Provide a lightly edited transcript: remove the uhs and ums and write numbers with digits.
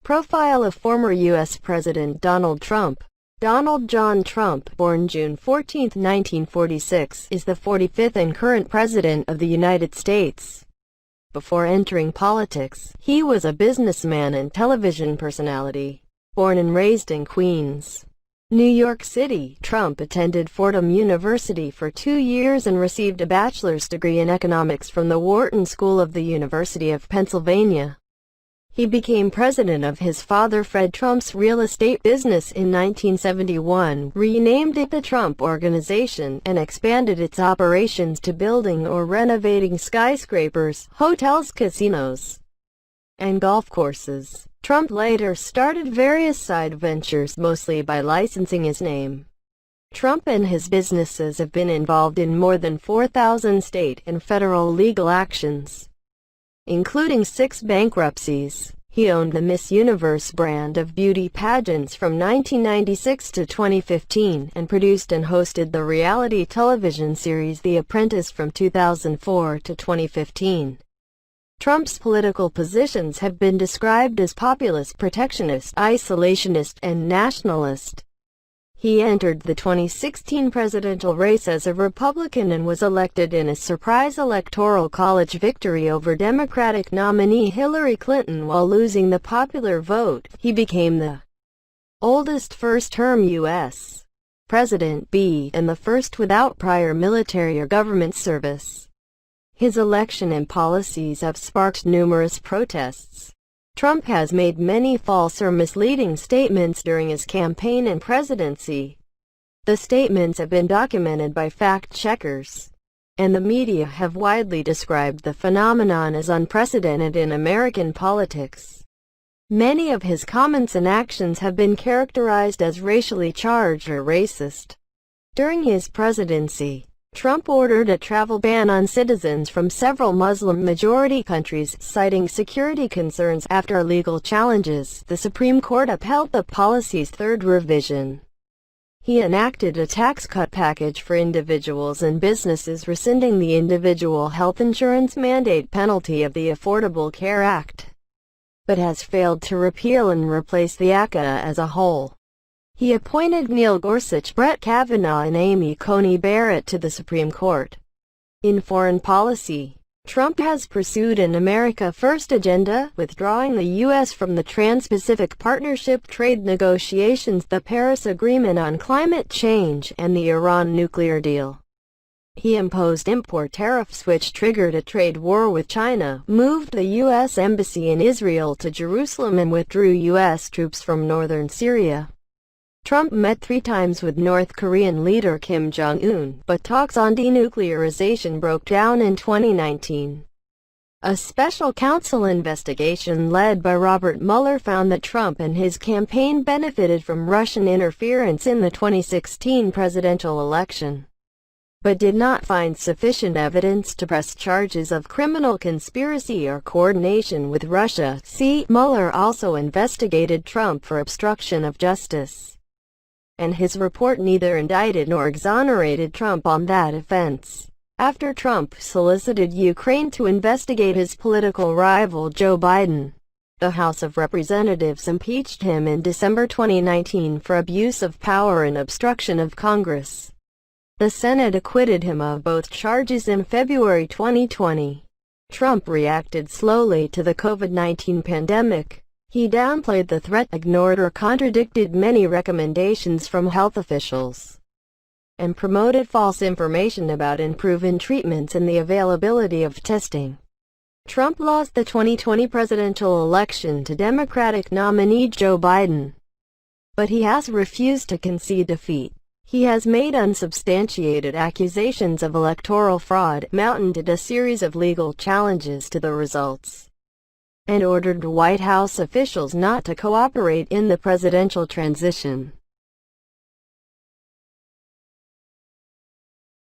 Profile of former U.S. President Donald Trump. Donald John Trump, born June 14, 1946, is the 45th and current President of the United States. Before entering politics, he was a businessman and television personality. Born and raised in Queens, New York City, Trump attended Fordham University for 2 years and received a bachelor's degree in economics from the Wharton School of the University of Pennsylvania. He became president of his father Fred Trump's real estate business in 1971, renamed it the Trump Organization, and expanded its operations to building or renovating skyscrapers, hotels, casinos, and golf courses. Trump later started various side ventures, mostly by licensing his name. Trump and his businesses have been involved in more than 4,000 state and federal legal actions, including 6 bankruptcies. He owned the Miss Universe brand of beauty pageants from 1996 to 2015 and produced and hosted the reality television series The Apprentice from 2004 to 2015. Trump's political positions have been described as populist, protectionist, isolationist, and nationalist. He entered the 2016 presidential race as a Republican and was elected in a surprise electoral college victory over Democratic nominee Hillary Clinton while losing the popular vote. He became the oldest first-term U.S. President and the first without prior military or government service. His election and policies have sparked numerous protests. Trump has made many false or misleading statements during his campaign and presidency. The statements have been documented by fact-checkers, and the media have widely described the phenomenon as unprecedented in American politics. Many of his comments and actions have been characterized as racially charged or racist. During his presidency, Trump ordered a travel ban on citizens from several Muslim-majority countries, citing security concerns. After legal challenges, the Supreme Court upheld the policy's third revision. He enacted a tax cut package for individuals and businesses, rescinding the individual health insurance mandate penalty of the Affordable Care Act, but has failed to repeal and replace the ACA as a whole. He appointed Neil Gorsuch, Brett Kavanaugh, and Amy Coney Barrett to the Supreme Court. In foreign policy, Trump has pursued an America First agenda, withdrawing the U.S. from the Trans-Pacific Partnership trade negotiations, the Paris Agreement on climate change, and the Iran nuclear deal. He imposed import tariffs which triggered a trade war with China, moved the U.S. Embassy in Israel to Jerusalem, and withdrew U.S. troops from northern Syria. Trump met 3 times with North Korean leader Kim Jong-un, but talks on denuclearization broke down in 2019. A special counsel investigation led by Robert Mueller found that Trump and his campaign benefited from Russian interference in the 2016 presidential election, but did not find sufficient evidence to press charges of criminal conspiracy or coordination with Russia. Mueller also investigated Trump for obstruction of justice, and his report neither indicted nor exonerated Trump on that offense. After Trump solicited Ukraine to investigate his political rival Joe Biden, the House of Representatives impeached him in December 2019 for abuse of power and obstruction of Congress. The Senate acquitted him of both charges in February 2020. Trump reacted slowly to the COVID-19 pandemic. He downplayed the threat, ignored or contradicted many recommendations from health officials, and promoted false information about unproven treatments and the availability of testing. Trump lost the 2020 presidential election to Democratic nominee Joe Biden, but he has refused to concede defeat. He has made unsubstantiated accusations of electoral fraud, mounted a series of legal challenges to the results, and ordered White House officials not to cooperate in the presidential transition.